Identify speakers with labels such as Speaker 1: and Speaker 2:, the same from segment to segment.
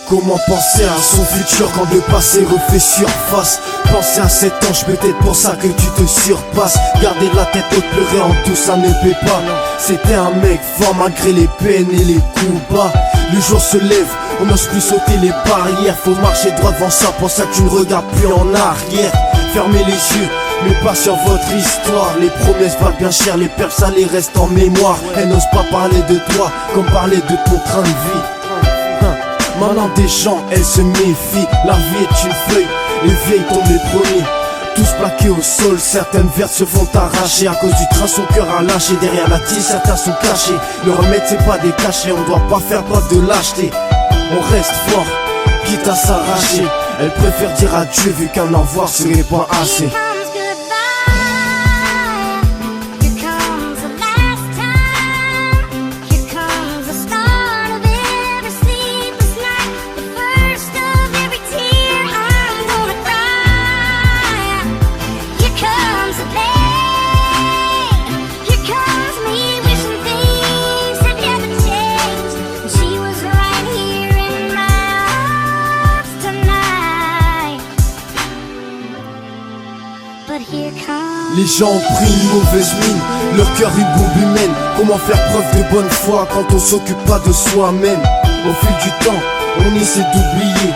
Speaker 1: Comment penser à son futur quand le passé refait surface? Penser à 7 ans, peut-être pour ça que tu te surpasses. Garder la tête haute, pleurer en tout, ça ne paie pas. C'était un mec fort malgré les peines et les coups bas. Le jour se lève, on n'ose plus sauter les barrières. Faut marcher droit devant ça, pour ça que tu ne regardes plus en arrière. Fermez les yeux, mais pas sur votre histoire. Les promesses valent bien cher, les perles ça les reste en mémoire. Elle n'ose pas parler de toi, comme parler de ton train de vie. Maintenant des gens, elles se méfient. La vie est une feuille, les vieilles tombent les premiers. Tous plaqués au sol, certaines vertes se font arracher. À cause du train, son cœur a lâché. Derrière la tille, certains sont cachés. Le remède c'est pas des cachets, on doit pas faire preuve de lâcheté. On reste fort, quitte à s'arracher. Elle préfère dire adieu vu qu'un au revoir serait pas assez. Les gens ont pris une mauvaise mine, leur cœur une bombe humaine. Comment faire preuve de bonne foi quand on s'occupe pas de soi-même? Au fil du temps, on essaie d'oublier.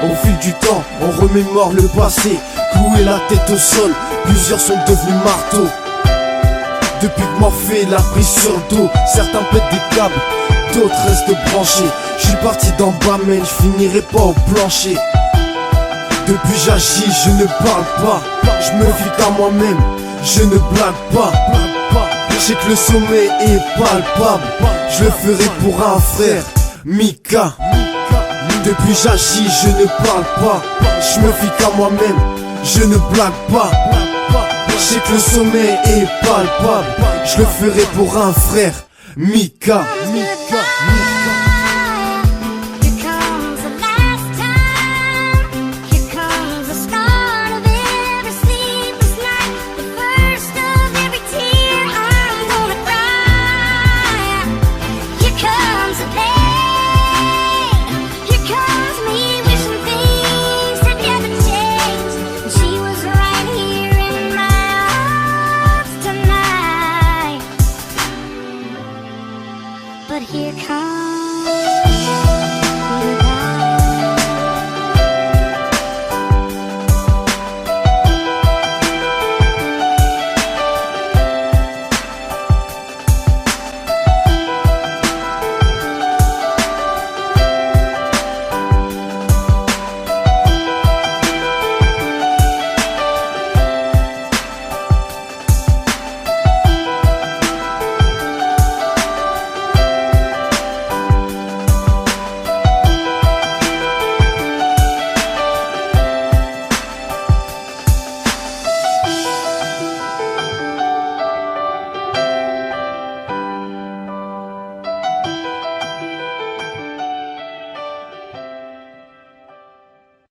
Speaker 1: Au fil du temps, on remémore le passé. Clouer la tête au sol, plusieurs sont devenus marteaux. Depuis que Morphée l'a pris sur le dos, certains pètent des câbles, d'autres restent branchés. J'suis parti d'en bas mais je finirai pas au plancher. Depuis j'agis, je ne parle pas. Je me fie qu'à moi-même, je ne blague pas. Je sais que le sommet est palpable. Je le ferai pour un frère, Mika. Depuis j'agis, je ne parle pas. Je me fie qu'à moi-même, je ne blague pas. Je sais que le sommet est palpable. Je le ferai pour un frère, Mika.